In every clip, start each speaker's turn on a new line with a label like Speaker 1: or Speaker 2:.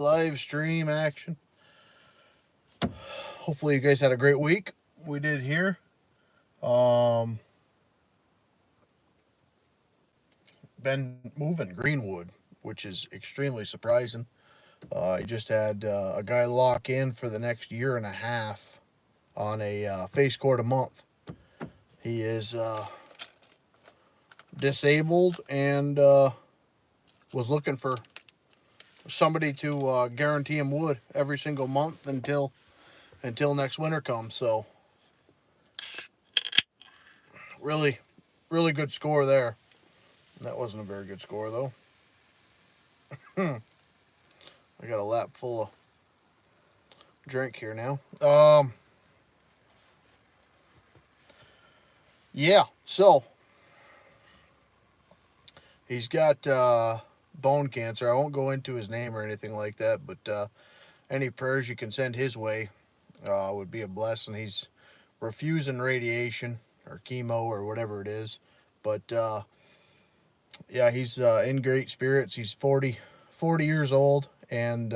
Speaker 1: live stream action. Hopefully you guys had a great week. We did here. Um, been moving Greenwood, which is extremely surprising. I just had a guy lock in for the next year and a half on a face cord a month. He is disabled and was looking for somebody to guarantee him wood every single month until next winter comes. So really, really good score there. That wasn't a very good score though. I got a lap full of drink here now. Yeah. So he's got bone cancer. I won't go into his name or anything like that, but any prayers you can send his way would be a blessing. He's refusing radiation or chemo or whatever it is, but yeah, he's in great spirits. He's 40 years old and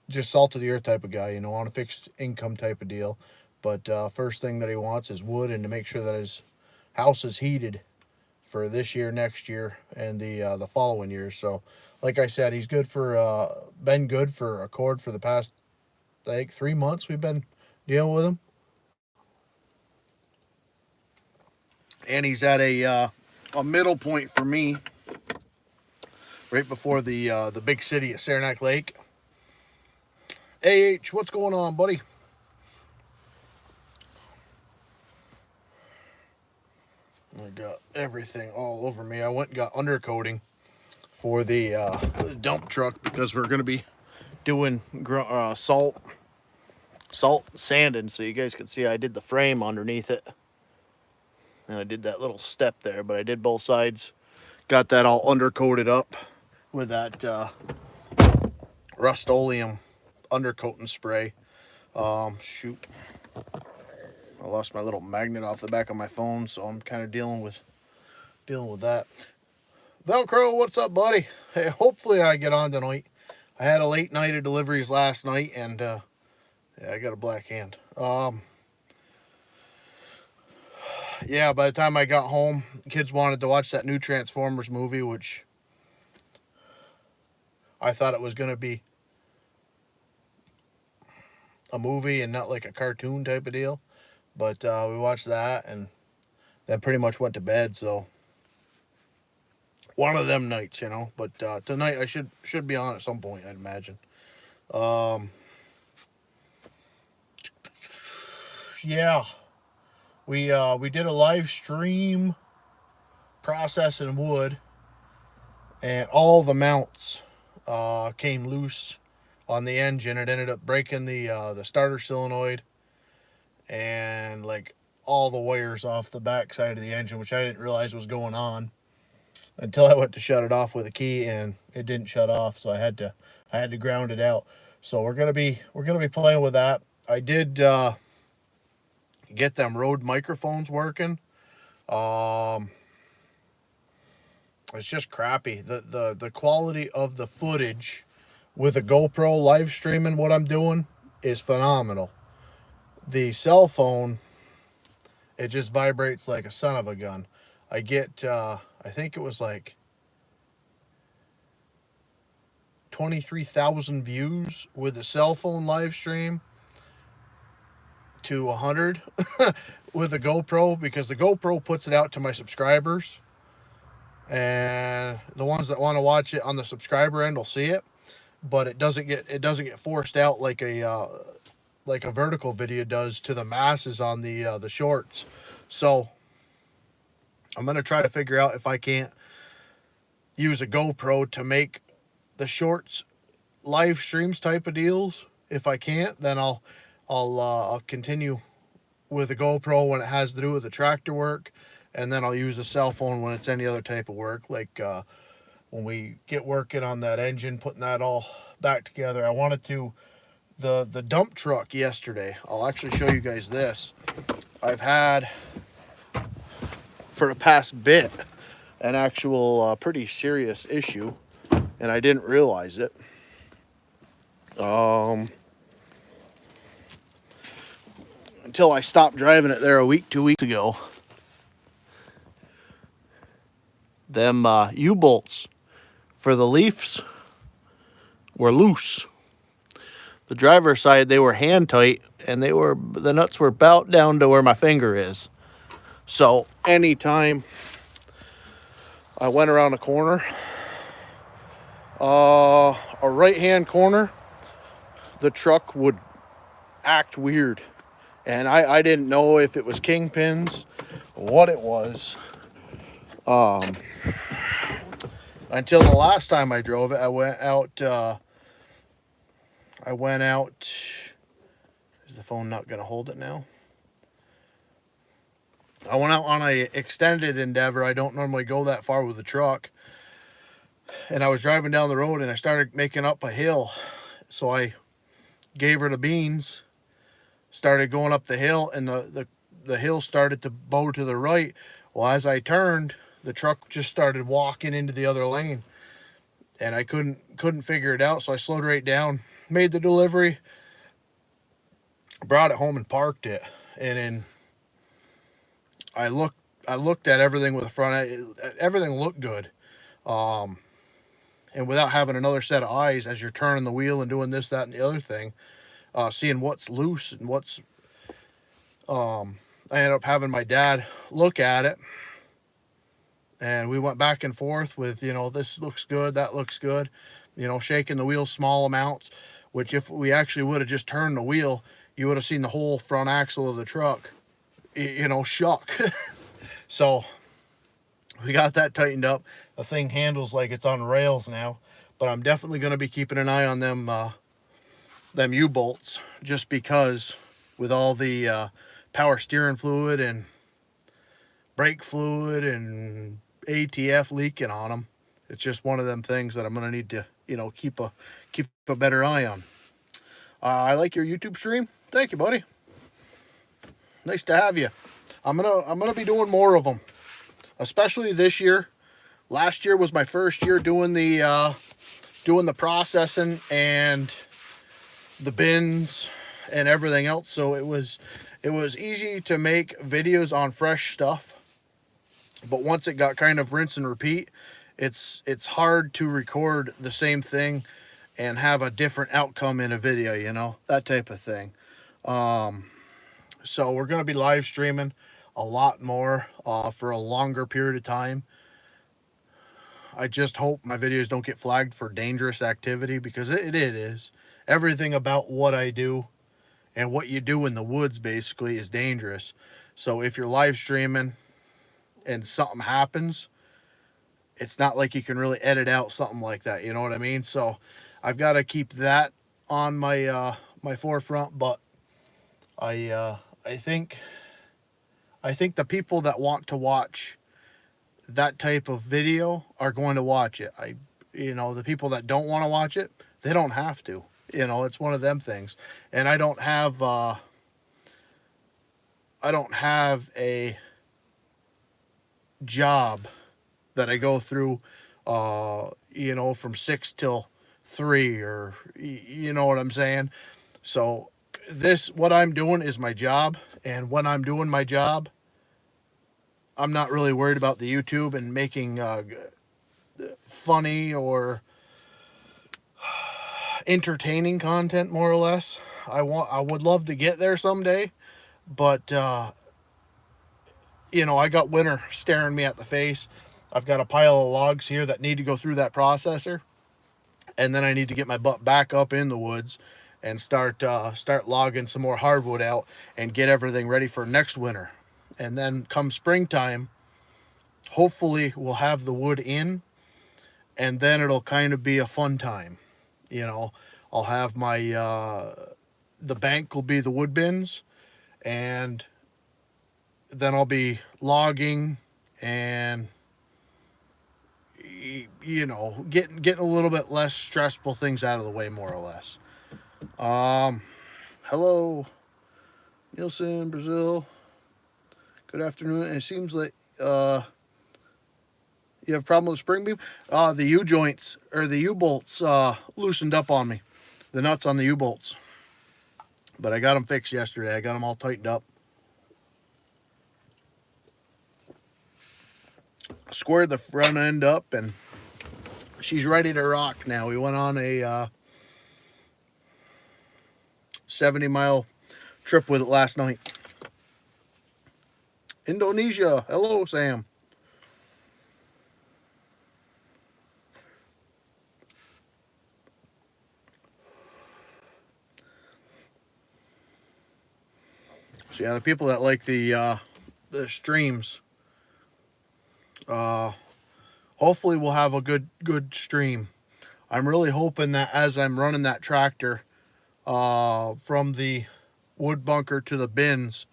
Speaker 1: just salt of the earth type of guy, on a fixed income type of deal. But first thing that he wants is wood and to make sure that his house is heated for this year, next year, and the following year. So, like I said, he's good for been good for a cord for the past, I think, 3 months. We've been dealing with him, and he's at a middle point for me, right before the big city of Saranac Lake. AH, what's going on, buddy? I got everything all over me. I went and got undercoating for the dump truck because we're going to be doing salt sanding. So you guys can see I did the frame underneath it. And I did that little step there, but I did both sides. Got that all undercoated up with that Rust-Oleum undercoating spray. Shoot. I lost my little magnet off the back of my phone, so I'm kind of dealing with that. Velcro, what's up, buddy? Hey, hopefully I get on tonight. I had a late night of deliveries last night, and yeah, I got a black hand. Yeah, by the time I got home, kids wanted to watch that new Transformers movie, which I thought it was going to be a movie and not like a cartoon type of deal. But we watched that and then pretty much went to bed. So one of them nights, But tonight I should be on at some point, I'd imagine. Yeah, we did a live stream processing wood, and all the mounts came loose on the engine. It ended up breaking the starter solenoid and like all the wires off the back side of the engine, which I didn't realize was going on until I went to shut it off with a key, and it didn't shut off, so I had to ground it out. So we're gonna be playing with that. I did get them Rode microphones working. It's just crappy. The quality of the footage with a GoPro live streaming what I'm doing is phenomenal. The cell phone, it just vibrates like a son of a gun. I get, I think it was like 23,000 views with a cell phone live stream to 100 with a GoPro, because the GoPro puts it out to my subscribers, and the ones that want to watch it on the subscriber end will see it, but it doesn't get forced out like a vertical video does to the masses on the shorts. So I'm gonna try to figure out if I can't use a GoPro to make the shorts live streams type of deals. If I can't, then I'll continue with a GoPro when it has to do with the tractor work, and then I'll use a cell phone when it's any other type of work, like when we get working on that engine, putting that all back together. I wanted to, the dump truck yesterday, I'll actually show you guys this. I've had for the past bit an actual pretty serious issue, and I didn't realize it. Until I stopped driving it there a week, 2 weeks ago. Them U-bolts for the leafs were loose. The driver's side, they were hand tight, and the nuts were about down to where my finger is. So anytime I went around a corner, a right-hand corner, the truck would act weird. And I didn't know if it was kingpins, what it was. Until the last time I drove it, I went out. Is the phone not going to hold it now? I went out on a extended endeavor. I don't normally go that far with the truck. And I was driving down the road and I started making up a hill. So I gave her the beans, started going up the hill, and the hill started to bow to the right. Well, as I turned, the truck just started walking into the other lane. And I couldn't figure it out, so I slowed right down, made the delivery, brought it home and parked it. And then I looked at everything with the front. Everything looked good. And without having another set of eyes as you're turning the wheel and doing this, that, and the other thing, seeing what's loose and what's... I ended up having my dad look at it. And we went back and forth with, this looks good, that looks good. Shaking the wheel small amounts, which if we actually would have just turned the wheel, you would have seen the whole front axle of the truck, shook. So we got that tightened up. The thing handles like it's on rails now, but I'm definitely going to be keeping an eye on them U-bolts, just because with all the power steering fluid and brake fluid and ATF leaking on them, it's just one of them things that I'm going to need to, keep a better eye on. I like your YouTube stream. Thank you, buddy. Nice to have you. I'm gonna be doing more of them, especially this year. Last year was my first year doing the processing and the bins and everything else, so it was easy to make videos on fresh stuff. But once it got kind of rinse and repeat, it's hard to record the same thing and have a different outcome in a video, that type of thing. So we're going to be live streaming a lot more for a longer period of time. I just hope my videos don't get flagged for dangerous activity, because it is. Everything about what I do and what you do in the woods basically is dangerous. So if you're live streaming and something happens, it's not like you can really edit out something like that, you know what I mean? So I've got to keep that on my my forefront. But I think the people that want to watch that type of video are going to watch it. The people that don't want to watch it, they don't have to. It's one of them things. And I don't have a job that I go through, from 6 till 3, or you know what I'm saying? So what I'm doing is my job. And when I'm doing my job, I'm not really worried about the YouTube and making funny or entertaining content, more or less. I would love to get there someday, but I got winter staring me at the face. I've got a pile of logs here that need to go through that processor, and then I need to get my butt back up in the woods and start logging some more hardwood out and get everything ready for next winter. And then come springtime, hopefully we'll have the wood in, and then it'll kind of be a fun time. I'll have my the bank will be the wood bins, and then I'll be logging and getting a little bit less stressful things out of the way, more or less. Hello, Nielsen, Brazil. Good afternoon. And it seems like you have a problem with the spring beam. The U-joints, or the U-bolts, loosened up on me. the nuts on the U-bolts. But I got them fixed yesterday. I got them all tightened up. Squared the front end up, and she's ready to rock now. We went on a 70-mile trip with it last night. Indonesia. Hello, Sam. So yeah, the people that like the streams, hopefully we'll have a good stream. I'm really hoping that as I'm running that tractor from the wood bunker to the bins,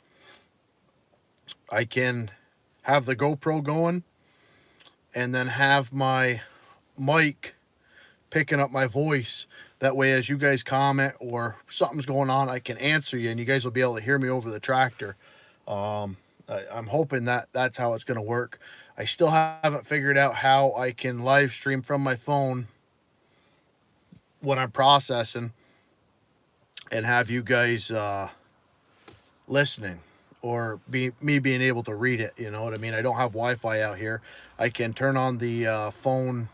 Speaker 1: I can have the GoPro going and then have my mic picking up my voice. That way, as you guys comment or something's going on, I can answer you and you guys will be able to hear me over the tractor. I'm hoping that that's how it's going to work. I still haven't figured out how I can live stream from my phone when I'm processing and have you guys listening, or me being able to read it. You know what I mean? I don't have Wi-Fi out here. I can turn on the phone,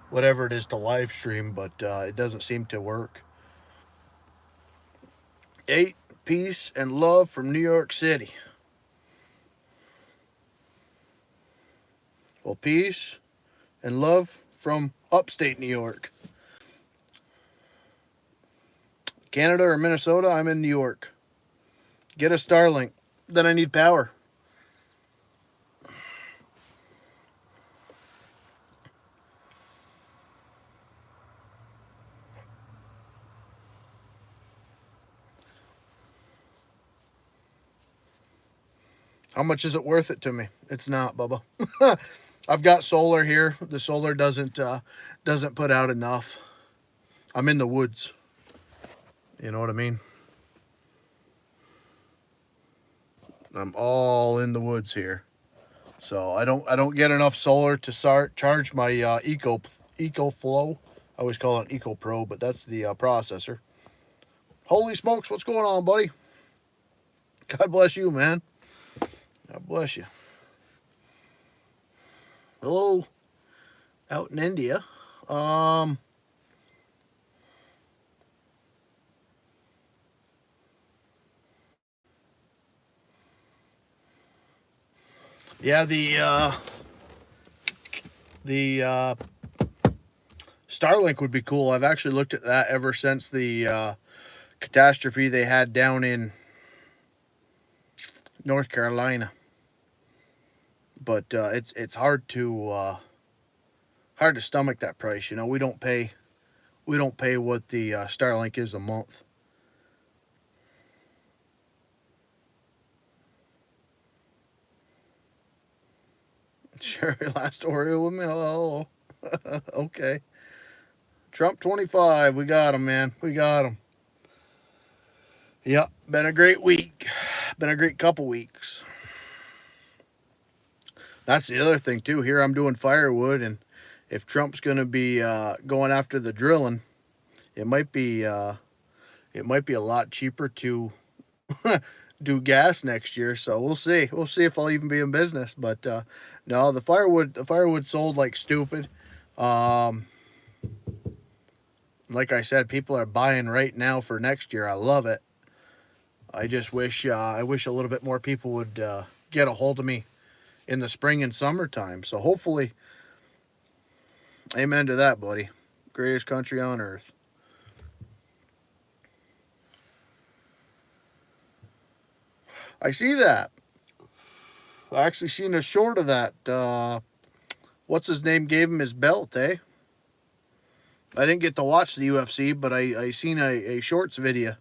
Speaker 1: whatever it is, to live stream, but it doesn't seem to work. 8 peace and love from New York City. Well, peace and love from upstate New York. Canada or Minnesota, I'm in New York. Get a Starlink. Then I need power. How much is it worth it to me? It's not, Bubba. I've got solar here. The solar doesn't put out enough. I'm in the woods. You know what I mean? I'm all in the woods here. So I don't get enough solar to charge my Eco Flow. I always call it Eco Pro, but that's the processor. Holy smokes, what's going on, buddy? God bless you, man. God bless you. Hello, out in India. Yeah, the Starlink would be cool. I've actually looked at that ever since the catastrophe they had down in North Carolina. But it's hard to stomach that price. You know, we don't pay what the Starlink is a month. Sure, last Oreo with me. Oh, okay. Trump 25. We got him, man. We got him. Yep, been a great week. Been a great couple weeks. That's the other thing too. Here I'm doing firewood, and if Trump's going to be going after the drilling, it might be a lot cheaper to do gas next year. So we'll see. We'll see if I'll even be in business. But no, the firewood sold like stupid. Like I said, people are buying right now for next year. I love it. I just wish I wish a little bit more people would get a hold of me in the spring and summertime. So hopefully, amen to that, buddy. Greatest country on earth. I see that. I actually seen a short of that. What's his name gave him his belt, eh? I didn't get to watch the UFC, but I seen a shorts video.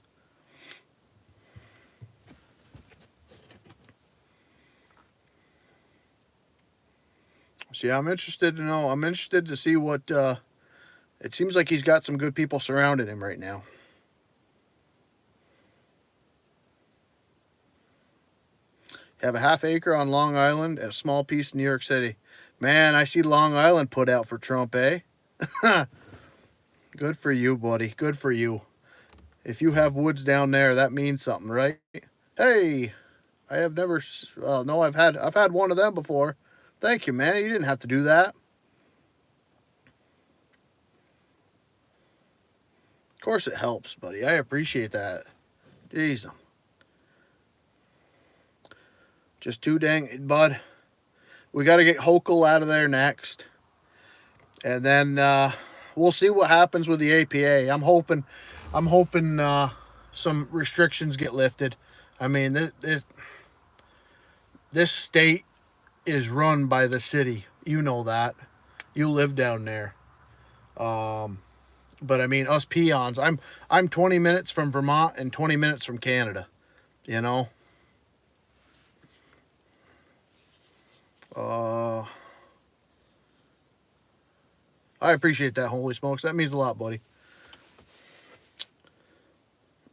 Speaker 1: So yeah, I'm interested to know. I'm interested to see what. It seems like he's got some good people surrounding him right now. Have a half acre on Long Island and a small piece in New York City. Man, I see Long Island put out for Trump, eh? Good for you, buddy. Good for you. If you have woods down there, that means something, right? Hey, I have never. Well, no, I've had one of them before. Thank you, man. You didn't have to do that. Of course, it helps, buddy. I appreciate that. Jeez, just too dang, bud. We got to get Hochul out of there next, and then we'll see what happens with the APA. I'm hoping some restrictions get lifted. I mean, this state is run by the city. You know that. You live down there. But I mean, us peons. I'm 20 minutes from Vermont and 20 minutes from Canada. You know. Uh, I appreciate that. Holy smokes, that means a lot, buddy.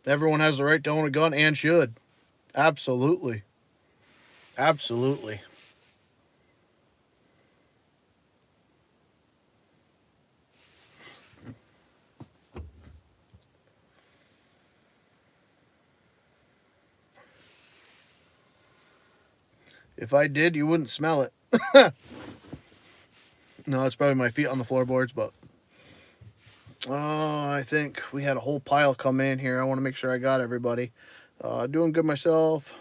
Speaker 1: Everyone has the right to own a gun and should. Absolutely. Absolutely. If I did, you wouldn't smell it. No, it's probably my feet on the floorboards, but I think we had a whole pile come in here. I want to make sure I got everybody. Doing good myself.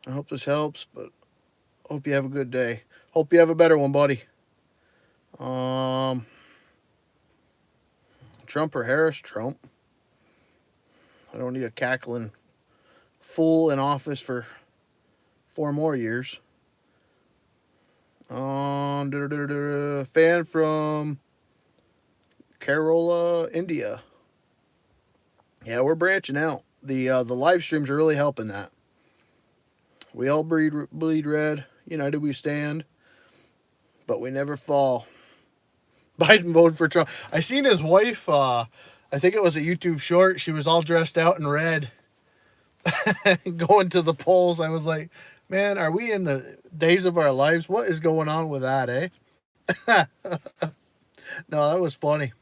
Speaker 1: I hope this helps, but hope you have a good day. Hope you have a better one, buddy. Trump or Harris? Trump. I don't need a cackling fool in office for 4 more years. Fan from Kerala, India. Yeah, we're branching out. The live streams are really helping that. We all bleed red. United we stand, but we never fall. Biden voted for Trump. I seen his wife. I think it was a YouTube short. She was all dressed out in red, going to the polls. I was like, man, are we in the days of our lives? What is going on with that, eh? No, that was funny.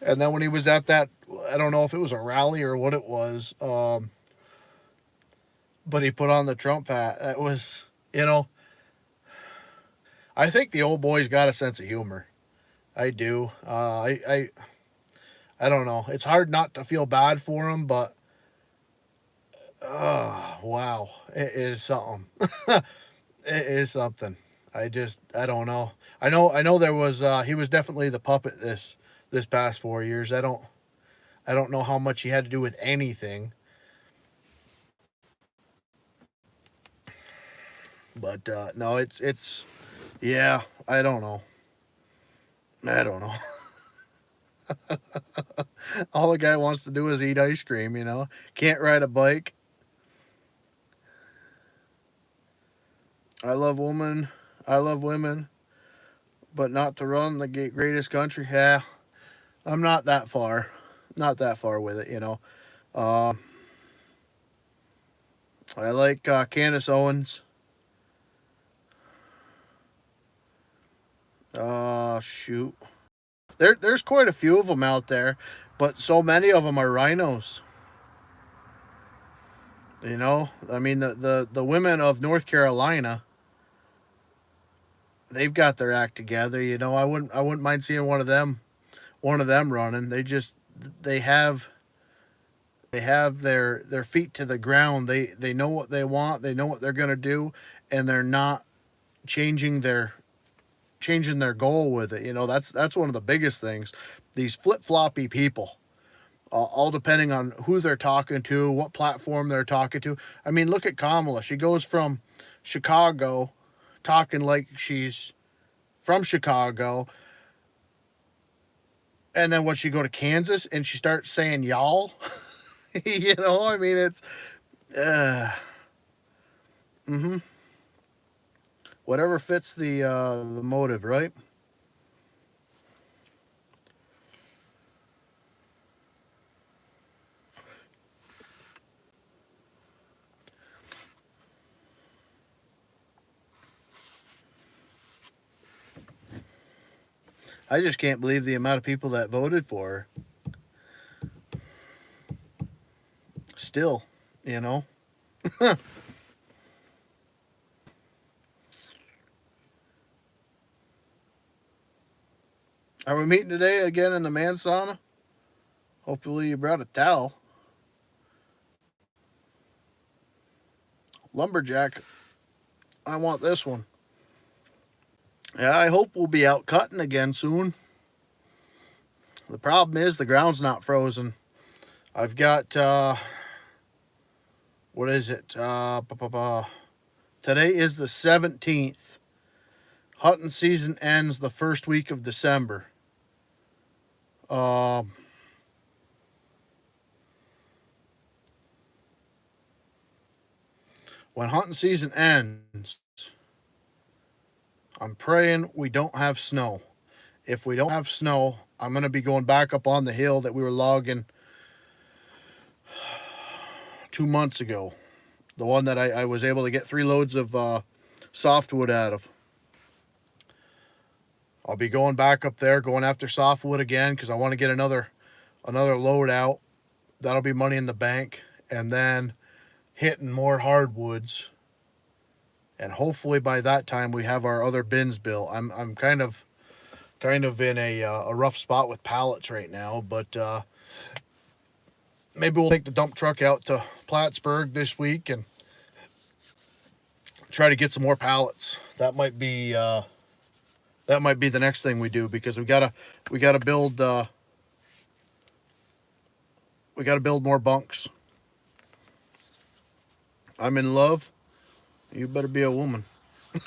Speaker 1: And then when he was at that, I don't know if it was a rally or what it was, but he put on the Trump hat. That was, I think the old boy's got a sense of humor. I do. I don't know. It's hard not to feel bad for him, but wow, it is something. It is something. I don't know. I know there was he was definitely the puppet this past 4 years. I don't know how much he had to do with anything. But no, it's yeah, I don't know. I don't know. All the guy wants to do is eat ice cream. Can't ride a bike. I love women. I love women, but not to run the greatest country. Yeah, I'm not that far. Not that far with it. I like Candace Owens. Shoot. There's quite a few of them out there, but so many of them are rhinos. I mean the women of North Carolina, they've got their act together. I wouldn't mind seeing one of them running. They have their feet to the ground. They know what they want. They know what they're gonna do, and they're not changing their goal with it. That's one of the biggest things. These flip floppy people, all depending on who they're talking to, what platform they're talking to. I mean, look at Kamala. She goes from Chicago, talking like she's from Chicago, and then when she go to Kansas and she starts saying y'all, I mean, it's uh, mm-hmm. Whatever fits the motive, right? I just can't believe the amount of people that voted for her. Still, you know. Are we meeting today again in the man sauna? Hopefully you brought a towel. Lumberjack, I want this one. Yeah, I hope we'll be out cutting again soon. The problem is the ground's not frozen. I've got, what is it? Today is the 17th. Hunting season ends the first week of December. When hunting season ends, I'm praying we don't have snow. If we don't have snow, I'm going to be going back up on the hill that we were logging 2 months ago. The one that I was able to get 3 loads of softwood out of. I'll be going back up there, going after softwood again because I want to get another load out. That'll be money in the bank. And then hitting more hardwoods. And hopefully by that time we have our other bins built. I'm kind of in a rough spot with pallets right now, but maybe we'll take the dump truck out to Plattsburgh this week and try to get some more pallets. That might be the next thing we do because we gotta build more bunks. I'm in love. You better be a woman.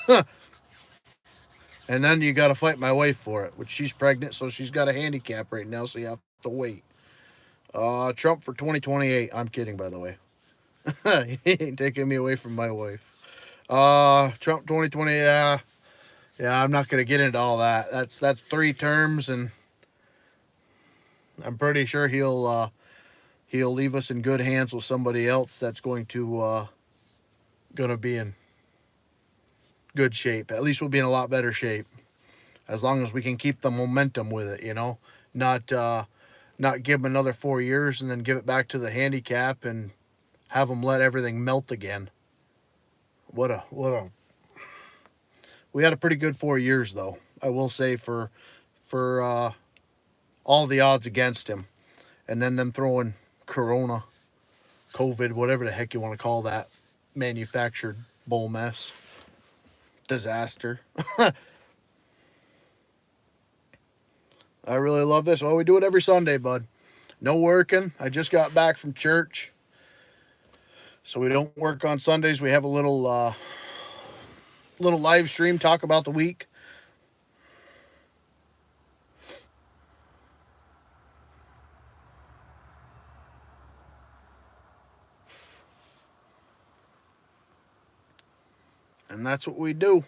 Speaker 1: And then you got to fight my wife for it, which she's pregnant, so she's got a handicap right now, so you have to wait. Trump for 2028. I'm kidding, by the way. He ain't taking me away from my wife. Trump 2020. Yeah, I'm not gonna get into all that. That's 3 terms, and I'm pretty sure he'll leave us in good hands with somebody else that's going to gonna be in good shape. At least we'll be in a lot better shape as long as we can keep the momentum with it, you know, not give them another 4 years and then give it back to the handicap and have them let everything melt again. We had a pretty good 4 years though, I will say, for all the odds against him, and then them throwing Corona, COVID, whatever the heck you want to call that manufactured bull mess. Disaster. I really love this. Well, we do it every Sunday, bud. No working. I just got back from church, so we don't work on Sundays. We have a little live stream, talk about the week. And that's what we do.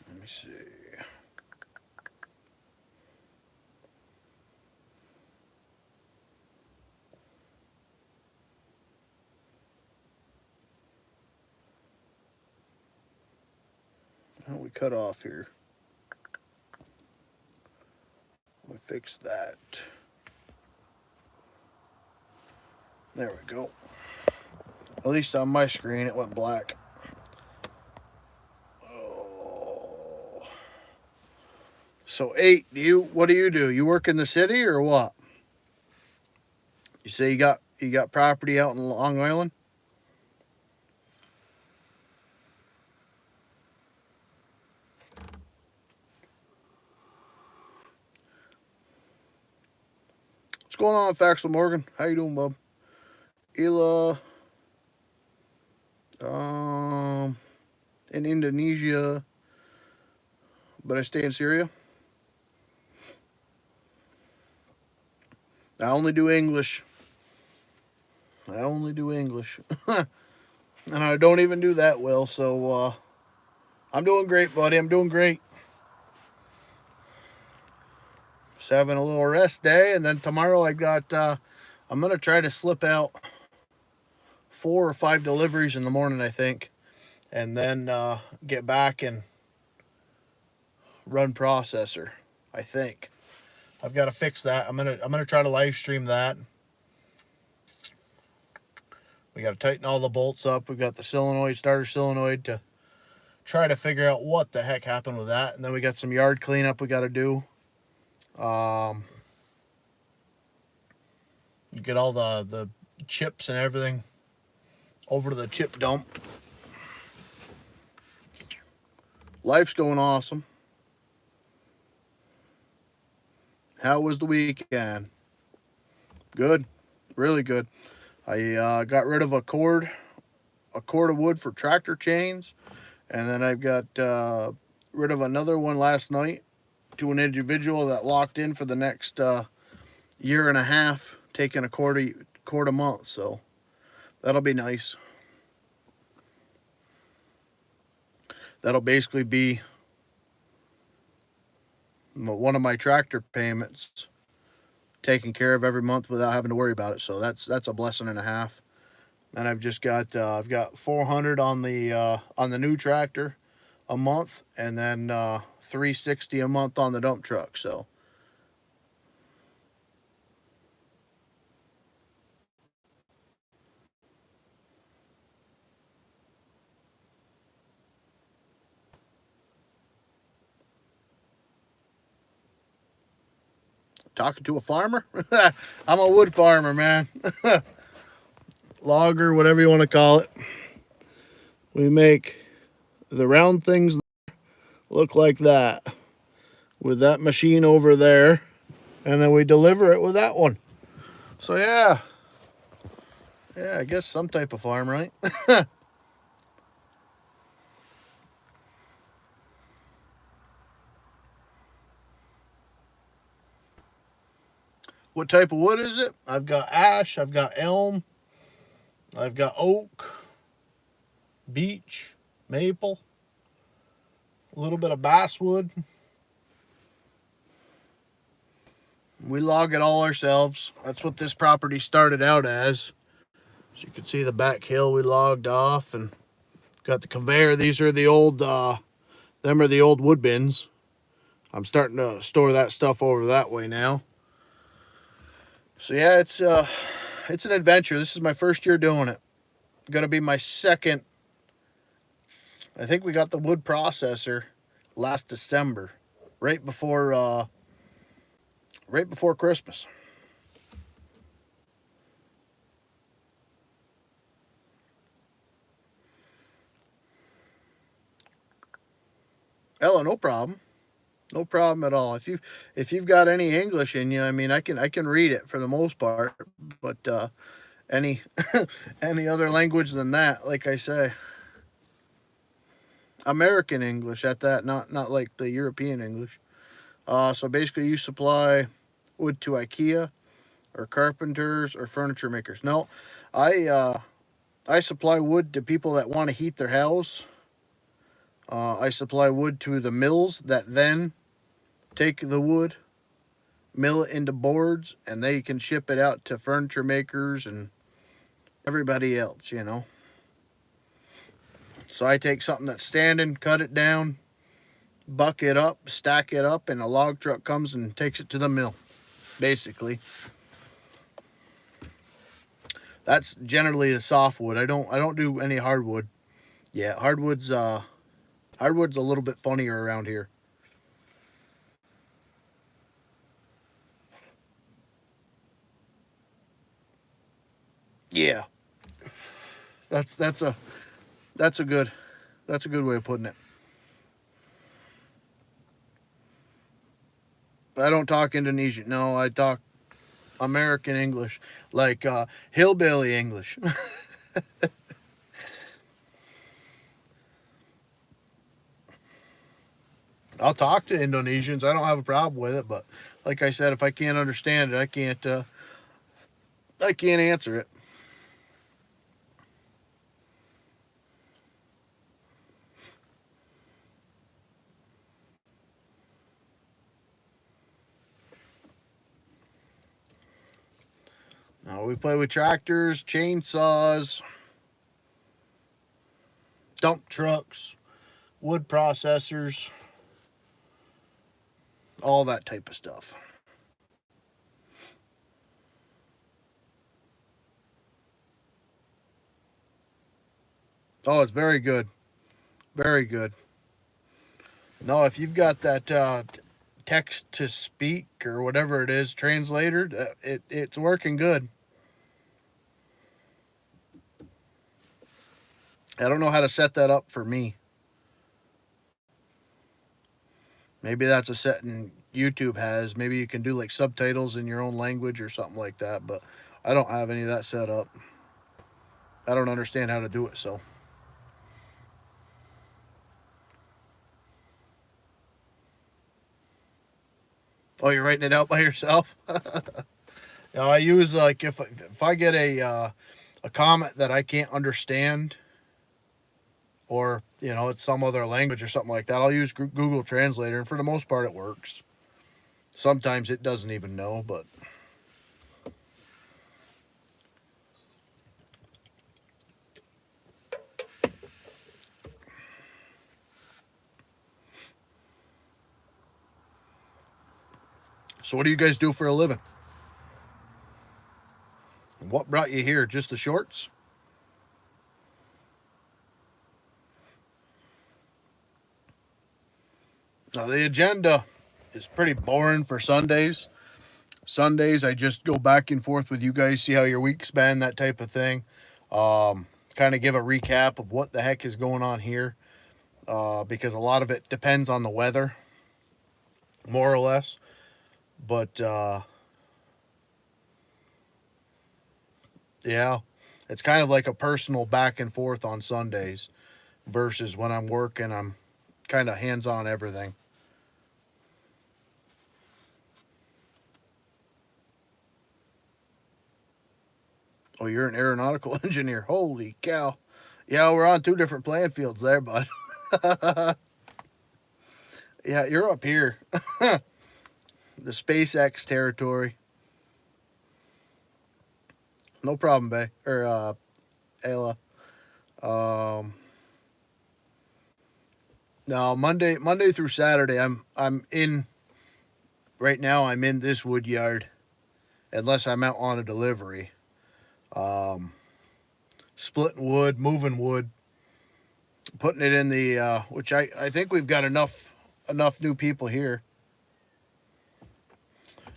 Speaker 1: Let me see. How do we cut off here? We fix that. There we go. At least on my screen it went black. Oh. So 8, what do? You work in the city or what? You say you got property out in Long Island? What's going on, Faxel Morgan? How you doing, bub? Ela, in Indonesia, but I stay in Syria. I only do English. I only do English. And I don't even do that well, so I'm doing great, buddy. I'm doing great. Just having a little rest day, and then tomorrow I got, I'm going to try to slip out 4 or 5 deliveries in the morning, I think, and then get back and run processor, I think. I've got to fix that. I'm gonna try to live stream that. We got to tighten all the bolts up. We've got the solenoid, starter solenoid, to try to figure out what the heck happened with that. And then we got some yard cleanup we got to do. You get all the chips and everything over to the chip dump. Life's going awesome. How was the weekend? Good, really good. I got rid of a cord of wood for tractor chains, and then I've got rid of another one last night to an individual that locked in for the next year and a half, taking a cord a month. So that'll be nice. That'll basically be one of my tractor payments taken care of every month without having to worry about it. So that's a blessing and a half. And I've just got I've got 400 on the new tractor a month, and then 360 a month on the dump truck. So talking to a farmer. I'm a wood farmer, man. Logger, whatever you want to call it. We make the round things look like that with that machine over there, and then we deliver it with that one. So yeah, I guess some type of farm, right? What type of wood is it? I've got ash, I've got elm, I've got oak, beech, maple, a little bit of basswood. We log it all ourselves. That's what this property started out as. As you can see, the back hill we logged off, and got the conveyor. These are the old, them are the old wood bins. I'm starting to store that stuff over that way now. So yeah, it's an adventure. This is my first year doing it. Gonna be my second. I think we got the wood processor last December, right before Christmas. Ella, no problem. No problem at all. If you've got any English in you, I mean, I can read it for the most part, but any any other language than that, like I say, American English at that, not like the European English. So basically, you supply wood to IKEA or carpenters or furniture makers. No, I supply wood to people that want to heat their house. I supply wood to the mills that then take the wood, mill it into boards, and they can ship it out to furniture makers and everybody else, you know. So I take something that's standing, cut it down, buck it up, stack it up, and a log truck comes and takes it to the mill, basically. That's generally the softwood. I don't do any hardwood. Yeah, hardwood's a little bit funnier around here. Yeah. That's a good way of putting it. I don't talk Indonesian. No, I talk American English, like hillbilly English. I'll talk to Indonesians. I don't have a problem with it, but like I said, if I can't understand it, I can't answer it. We play with tractors, chainsaws, dump trucks, wood processors, all that type of stuff. Oh, it's very good. Very good. No, if you've got that text to speak or whatever it is, translator, it's working good. I don't know how to set that up for me. Maybe that's a setting YouTube has. Maybe you can do like subtitles in your own language or something like that, but I don't have any of that set up. I don't understand how to do it, so. Oh, you're writing it out by yourself? I use like if I get a comment that I can't understand, or it's some other language or something like that, I'll use Google Translator, and for the most part it works. Sometimes it doesn't even know, but so what do you guys do for a living? What brought you here? Just the shorts? Now, the agenda is pretty boring for Sundays. Sundays, I just go back and forth with you guys, see how your week's been, that type of thing. Kind of give a recap of what the heck is going on here, because a lot of it depends on the weather, more or less. But yeah, it's kind of like a personal back and forth on Sundays versus when I'm working, I'm kind of hands on everything. Oh, you're an aeronautical engineer. Holy cow. Yeah, we're on two different playing fields there, bud. Yeah, you're up here. The SpaceX territory. No problem, Bay. Or Ayla. Um no, Monday through Saturday I'm in right now I'm in this wood yard unless I'm out on a delivery. Um Splitting wood, moving wood, putting it in the which I think we've got enough new people here.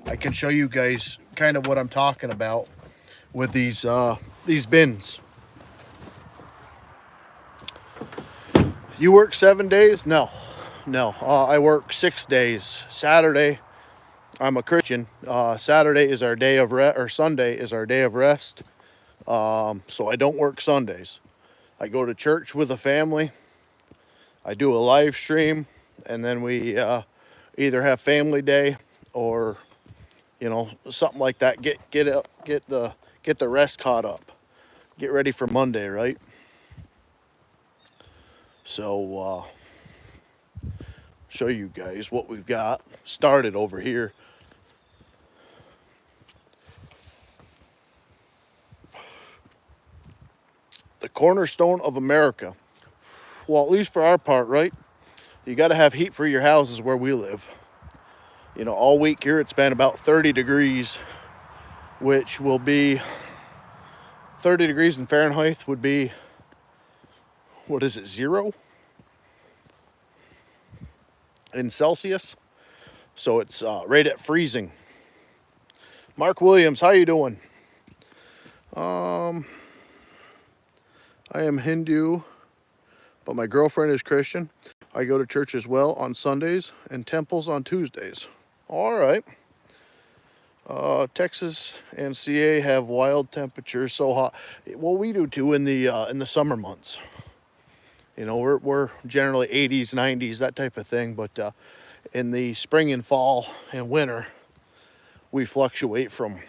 Speaker 1: I can show you guys kind of what I'm talking about with these bins. You work 7 days? No, no. I work 6 days. Saturday, I'm a Christian. Saturday is our day of rest, or Sunday is our day of rest. So I don't work Sundays. I go to church with the family. I do a live stream, and then we either have family day or something like that. Get the rest caught up. Get ready for Monday, right? So show you guys what we've got started over here. The cornerstone of America. Well, at least for our part, right? You got to have heat for your houses where we live. All week here it's been about 30 degrees, which will be 30 degrees in Fahrenheit would be, what is it, 0 in Celsius? So it's right at freezing. Mark Williams, how you doing? I am Hindu, but my girlfriend is Christian. I go to church as well on Sundays and temples on Tuesdays. All right. Texas and CA have wild temperatures, so hot. Well, we do too in the summer months. We're generally 80s, 90s, that type of thing. But in the spring and fall and winter, we fluctuate from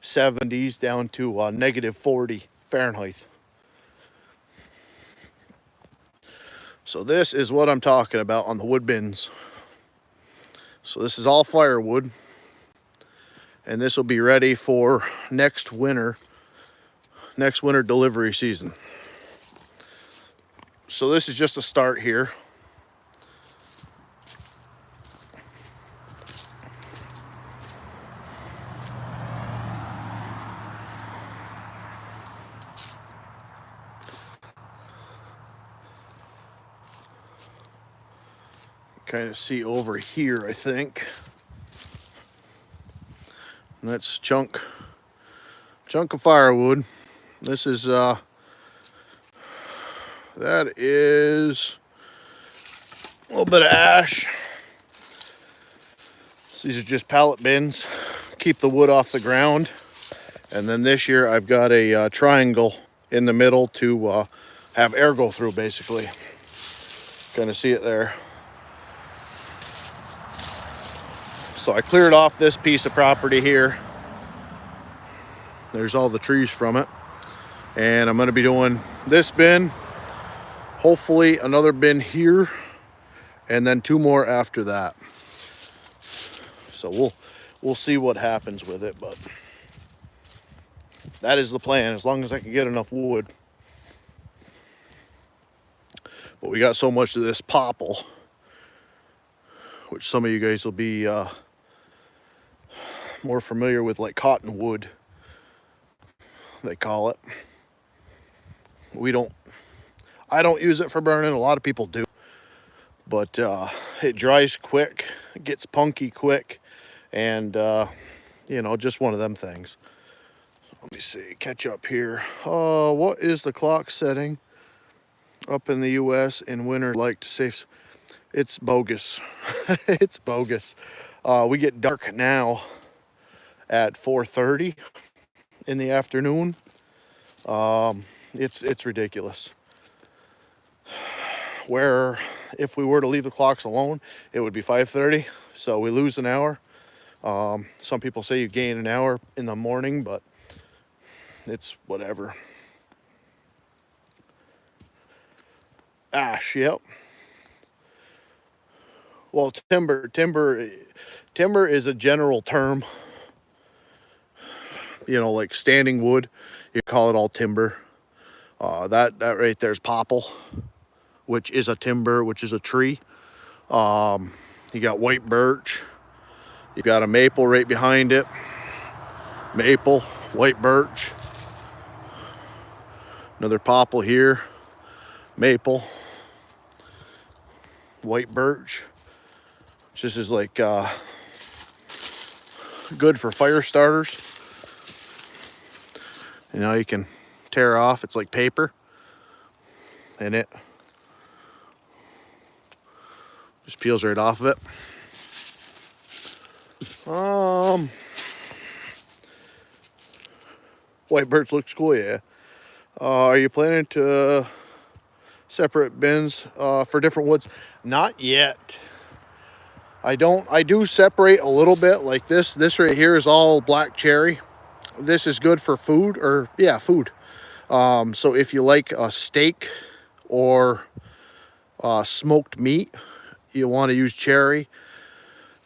Speaker 1: 70s down to negative 40 Fahrenheit. So this is what I'm talking about on the wood bins. So this is all firewood. and this will be ready for next winter delivery season. So this is just a start here. Kind of see over here, I think. And that's chunk of firewood. This is that is a little bit of ash. So these are just pallet bins, keep the wood off the ground. And then this year I've got a triangle in the middle to have air go through, basically. Kind of see it there. So I cleared off this piece of property here. There's all the trees from it. And I'm going to be doing this bin, hopefully another bin here, and then 2 more after that. So we'll see what happens with it, but that is the plan, as long as I can get enough wood. But we got so much of this popple, which some of you guys will be more familiar with, like cottonwood, they call it. I don't use it for burning. A lot of people do, but it dries quick, it gets punky quick, and you know, just one of them things. Let me see, catch up here. What is the clock setting up in the US in winter like to save? It's bogus. It's bogus. We get dark now at 4:30 in the afternoon. It's ridiculous. Where if we were to leave the clocks alone, it would be 5:30, so we lose an hour. Some people say you gain an hour in the morning, but it's whatever. Ash, yep. Well, timber is a general term. You know, like standing wood, you call it all timber. That right there is popple, which is a timber, which is a tree. You got white birch. You got a maple right behind it. Maple, white birch. Another popple here. Maple, white birch. This is like good for fire starters. You know, you can tear off. It's like paper, and it just peels right off of it. White birch looks cool, yeah. Are you planning to separate bins for different woods? Not yet. I do separate a little bit. Like this right here is all black cherry. This is good for food, or yeah, food. So if you like a steak or smoked meat, you want to use cherry.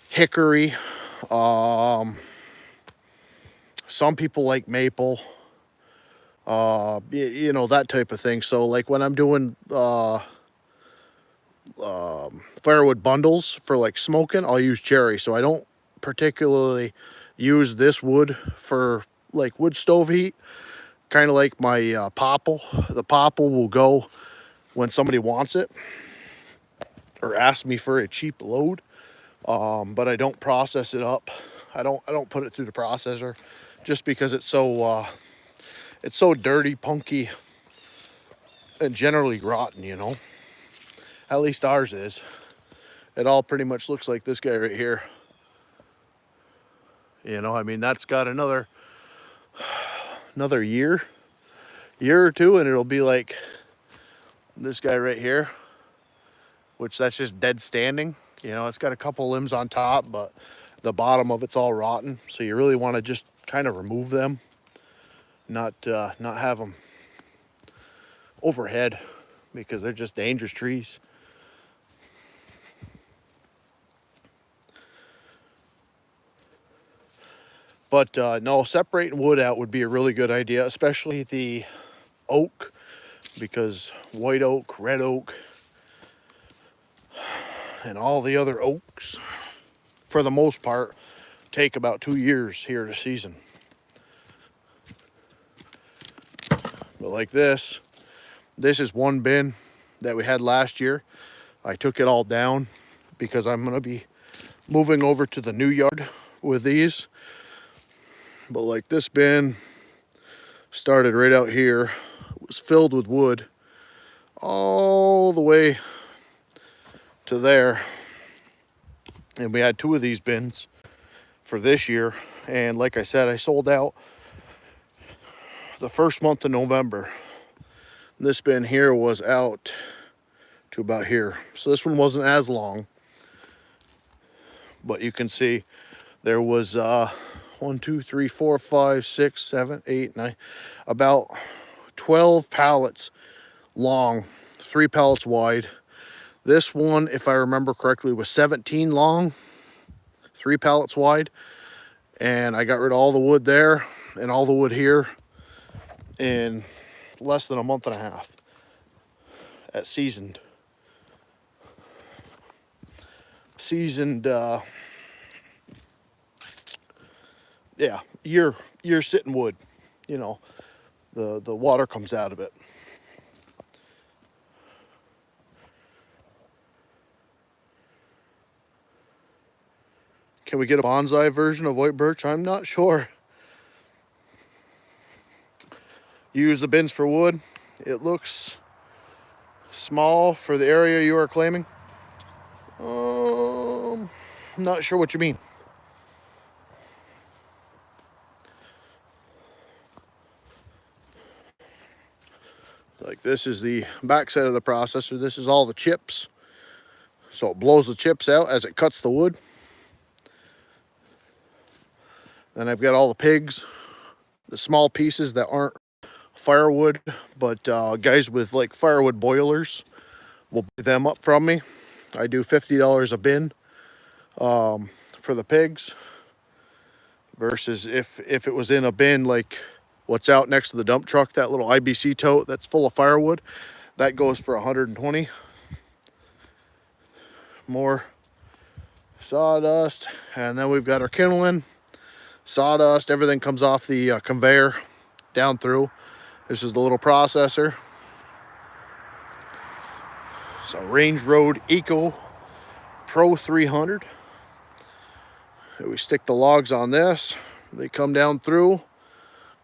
Speaker 1: Hickory. Some people like maple. You know, that type of thing. So like when I'm doing firewood bundles for like smoking, I'll use cherry. So I don't particularly use this wood for like wood stove heat. Kind of like my popple. The popple will go when somebody wants it or asks me for a cheap load. But I don't process it up. I don't put it through the processor, just because it's so dirty, punky, and generally rotten, you know. At least ours is. It all pretty much looks like this guy right here. You know, I mean, that's got another year or two, and it'll be like this guy right here, which that's just dead standing. You know, it's got a couple limbs on top, but the bottom of it's all rotten. So you really want to just kind of remove them, not have them overhead, because they're just dangerous trees. But no, separating wood out would be a really good idea, especially the oak, because white oak, red oak, and all the other oaks, for the most part, take about 2 years here to season. But like this is one bin that we had last year. I took it all down because I'm going to be moving over to the new yard with these. But like this bin started right out here. It was filled with wood all the way to there. And we had 2 of these bins for this year. And like I said, I sold out the first month of November. This bin here was out to about here. So this one wasn't as long. But you can see there was 1, 2, 3, 4, 5, 6, 7, 8, 9, about 12 pallets long, 3 pallets wide. This one, if I remember correctly, was 17 long, 3 pallets wide. And I got rid of all the wood there and all the wood here in less than a month and a half at seasoned yeah, year sitting wood. You know, the water comes out of it. Can we get a bonsai version of white birch? I'm not sure. You use the bins for wood. It looks small for the area you are claiming. Not sure what you mean. Like this is the back side of the processor. This is all the chips. So it blows the chips out as it cuts the wood. Then I've got all the pigs, the small pieces that aren't firewood, but guys with like firewood boilers will buy them up from me. I do $50 a bin for the pigs, versus if it was in a bin like what's out next to the dump truck, that little IBC tote that's full of firewood, that goes for 120. More sawdust, and then we've got our kindling, sawdust, everything comes off the conveyor down through. This is the little processor. It's a Range Road Eco Pro 300. And we stick the logs on this. They come down through,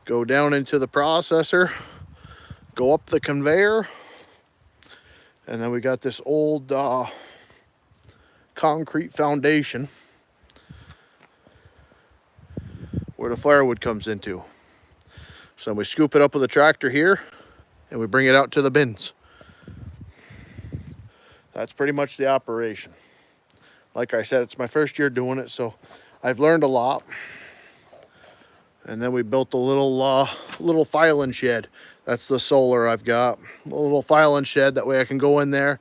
Speaker 1: go down into the processor, go up the conveyor, and then we got this old concrete foundation where the firewood comes into. So we scoop it up with a tractor here and we bring it out to the bins. That's pretty much the operation. Like I said, it's my first year doing it, so I've learned a lot. And then we built a little filing shed. That's the solar I've got. A little filing shed, that way I can go in there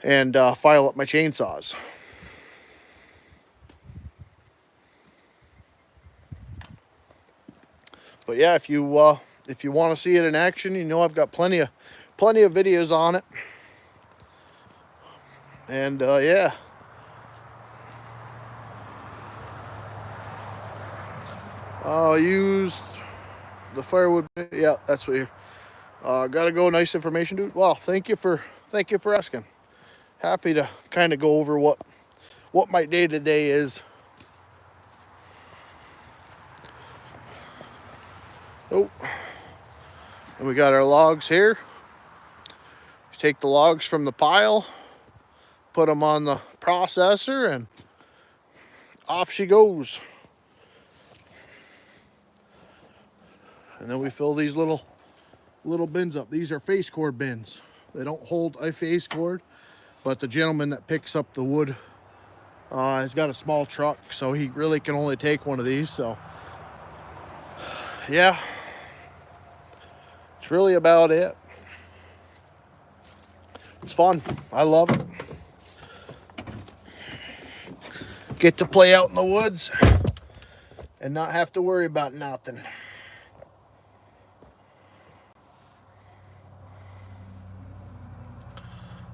Speaker 1: and file up my chainsaws. But yeah, if you want to see it in action, you know I've got plenty of videos on it. And yeah. Use the firewood. Yeah, that's what you gotta go. Nice information, dude. Well, thank you for asking. Happy to kind of go over what my day-to-day is. Oh, and we got our logs here. Take the logs from the pile, put them on the processor, and off she goes. And then we fill these little bins up. These are face cord bins. They don't hold a face cord, but the gentleman that picks up the wood has got a small truck, so he really can only take one of these. So yeah, it's really about it. It's fun. I love it. Get to play out in the woods. and not have to worry about nothing.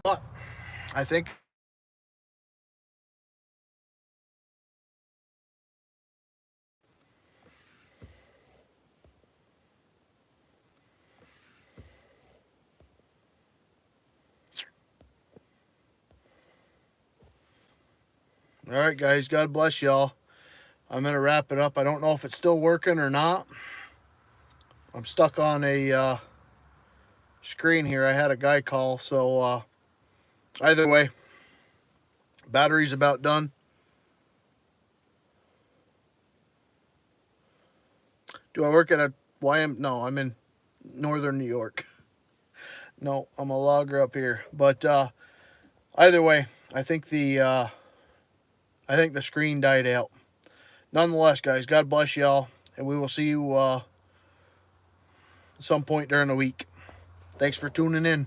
Speaker 1: But I think all right, guys, God bless y'all. I'm going to wrap it up. I don't know if it's still working or not. I'm stuck on a screen here. I had a guy call, so either way, battery's about done. Do I work at a YM? No, I'm in northern New York. No, I'm a logger up here. But either way, I think the screen died out. Nonetheless, guys, God bless y'all, and we will see you some point during the week. Thanks for tuning in.